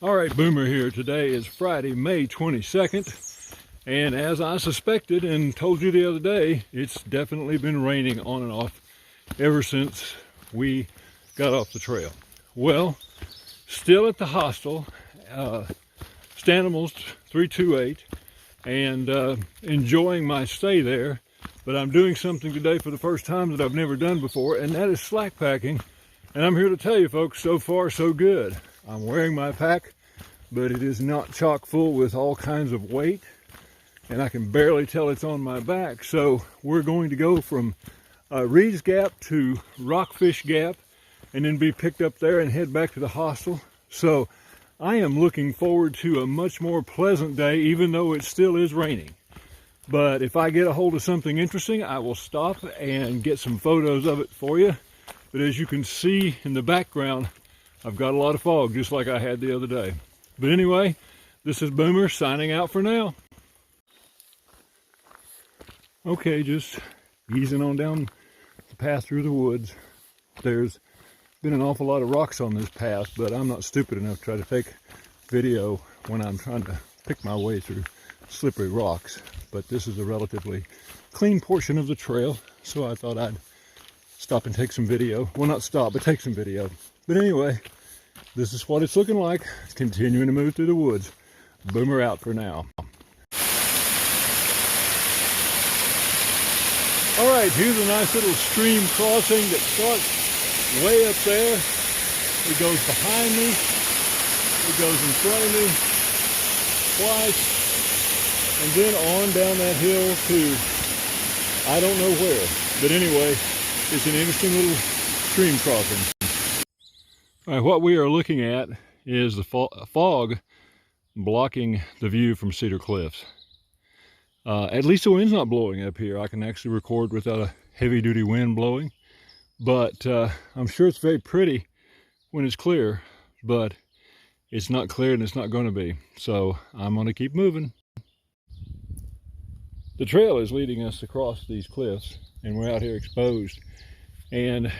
All right, Boomer here. Today is Friday, May 22nd, and as I suspected and told you the other day, it's definitely been raining on and off ever since we got off the trail. Well, still at the hostel, Stanimals 328, and enjoying my stay there, but I'm doing something today for the first time that I've never done before, and that is slack packing. And I'm here to tell you folks, so far so good. I'm wearing my pack, but it is not chock full with all kinds of weight, and I can barely tell it's on my back. So we're going to go from Reed's Gap to Rockfish Gap, and then be picked up there and head back to the hostel. So I am looking forward to a much more pleasant day, even though it still is raining. But if I get a hold of something interesting, I will stop and get some photos of it for you. But as you can see in the background, I've got a lot of fog, just like I had the other day. But anyway, this is Boomer signing out for now. Okay, just easing on down the path through the woods. There's been an awful lot of rocks on this path, but I'm not stupid enough to try to take video when I'm trying to pick my way through slippery rocks. But this is a relatively clean portion of the trail, so I thought I'd stop and take some video. Well, not stop, but take some video. But anyway, this is what it's looking like. Continuing to move through the woods. Boomer out for now. All right, here's a nice little stream crossing that starts way up there. It goes behind me. It goes in front of me twice. And then on down that hill to I don't know where. But anyway, it's an interesting little stream crossing. All right, what we are looking at is the fog blocking the view from Cedar Cliffs. At least the wind's not blowing up here. I can actually record without a heavy-duty wind blowing. But I'm sure it's very pretty when it's clear, but it's not clear and it's not going to be. So I'm going to keep moving. The trail is leading us across these cliffs, and we're out here exposed. And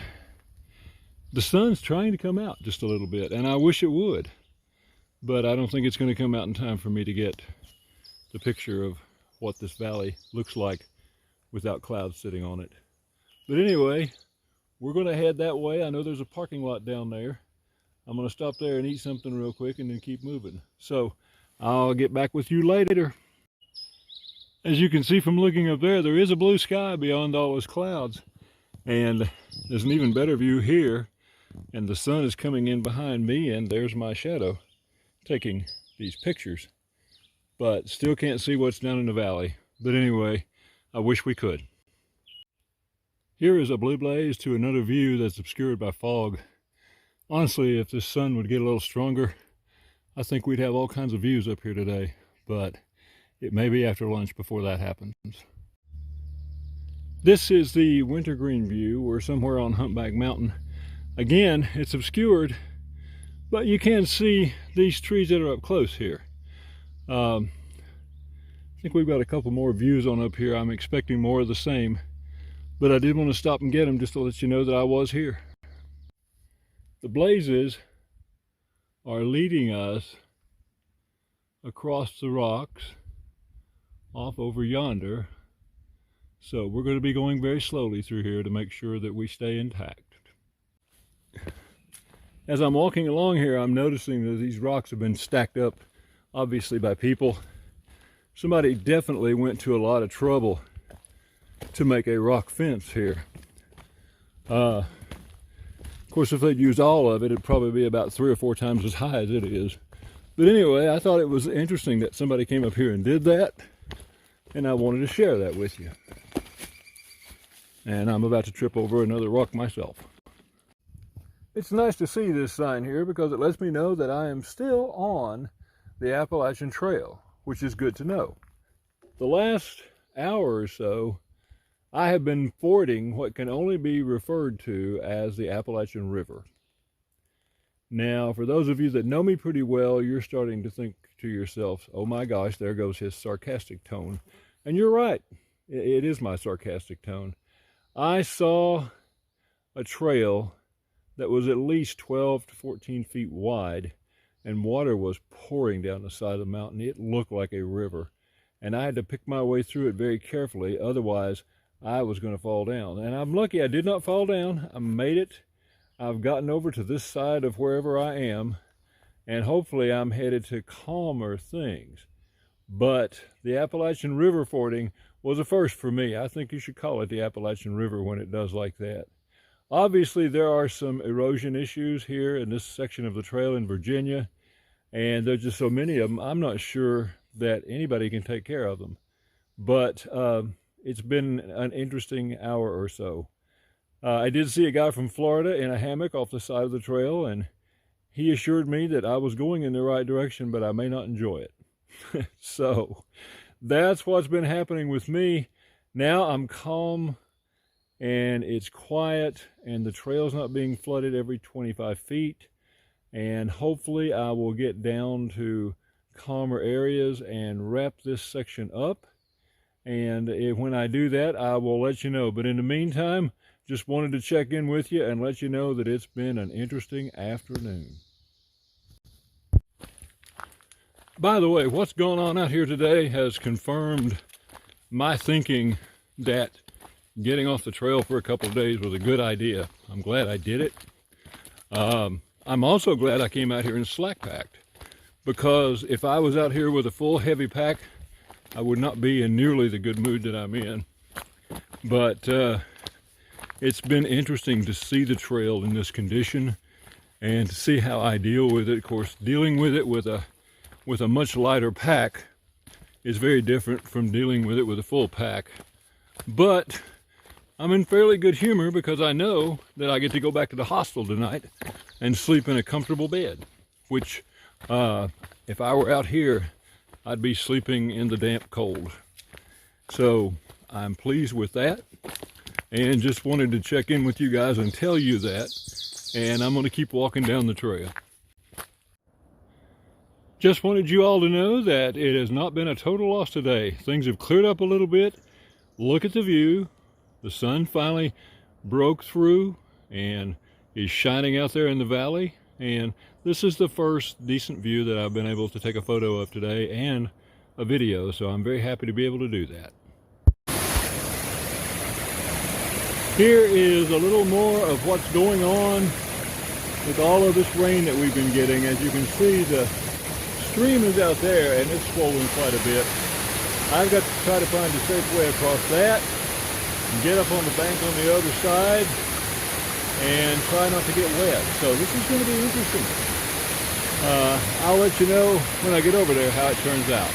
the sun's trying to come out just a little bit, and I wish it would, but I don't think it's going to come out in time for me to get the picture of what this valley looks like without clouds sitting on it. But anyway, we're going to head that way. I know there's a parking lot down there. I'm going to stop there and eat something real quick and then keep moving. So I'll get back with you later. As you can see from looking up there, there is a blue sky beyond all those clouds. And there's an even better view here, and the sun is coming in behind me, and there's my shadow taking these pictures. But still can't see what's down in the valley. But anyway, I wish we could. Here is a blue blaze to another view that's obscured by fog. Honestly, if the sun would get a little stronger, I think we'd have all kinds of views up here today. But it may be after lunch before that happens. This is the Wintergreen view. We're somewhere on Humpback Mountain. Again, it's obscured, but you can see these trees that are up close here. I think we've got a couple more views on up here. I'm expecting more of the same, but I did want to stop and get them just to let you know that I was here. The blazes are leading us across the rocks off over yonder. So we're going to be going very slowly through here to make sure that we stay intact. As I'm walking along here, I'm noticing that these rocks have been stacked up, obviously by people. Somebody definitely went to a lot of trouble to make a rock fence here. Of course, if they'd used all of it, it'd probably be about 3 or 4 times as high as it is. But anyway, I thought it was interesting that somebody came up here and did that, and I wanted to share that with you. And I'm about to trip over another rock myself. It's nice to see this sign here because it lets me know that I am still on the Appalachian Trail, which is good to know. The last hour or so, I have been fording what can only be referred to as the Appalachian River. Now, for those of you that know me pretty well, you're starting to think to yourself, oh my gosh, there goes his sarcastic tone. And you're right, it is my sarcastic tone. I saw a trail that was at least 12 to 14 feet wide and water was pouring down the side of the mountain. It looked like a river, and I had to pick my way through it very carefully, otherwise I was going to fall down. And I'm lucky I did not fall down. I made it. I've gotten over to this side of wherever I am, and hopefully I'm headed to calmer things. But the Appalachian River fording was a first for me. I think you should call it the Appalachian River when it does like that. Obviously, there are some erosion issues here in this section of the trail in Virginia, and there's just so many of them, I'm not sure that anybody can take care of them. But it's been an interesting hour or so. I did see a guy from Florida in a hammock off the side of the trail, and he assured me that I was going in the right direction, but I may not enjoy it. So that's what's been happening with me. Now I'm calm, and it's quiet, and the trail's not being flooded every 25 feet. And hopefully I will get down to calmer areas and wrap this section up. And when I do that, I will let you know. But in the meantime, just wanted to check in with you and let you know that it's been an interesting afternoon. By the way, what's going on out here today has confirmed my thinking that getting off the trail for a couple of days was a good idea. I'm glad I did it. I'm also glad I came out here and slack packed, because if I was out here with a full heavy pack, I would not be in nearly the good mood that I'm in. But it's been interesting to see the trail in this condition and to see how I deal with it. Of course, dealing with it with a much lighter pack is very different from dealing with it with a full pack. But I'm in fairly good humor because I know that I get to go back to the hostel tonight and sleep in a comfortable bed, which if I were out here, I'd be sleeping in the damp cold. So I'm pleased with that, and just wanted to check in with you guys and tell you that. And I'm going to keep walking down the trail. Just wanted you all to know that it has not been a total loss today. Things have cleared up a little bit. Look at the view. The sun finally broke through and is shining out there in the valley. And this is the first decent view that I've been able to take a photo of today and a video, so I'm very happy to be able to do that. Here is a little more of what's going on with all of this rain that we've been getting. As you can see, the stream is out there and it's swollen quite a bit. I've got to try to find a safe way across that and get up on the bank on the other side and try not to get wet. So this is going to be interesting. I'll let you know when I get over there how it turns out.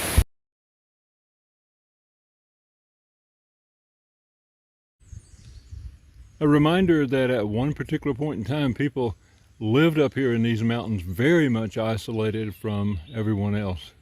A reminder that at one particular point in time, people lived up here in these mountains very much isolated from everyone else.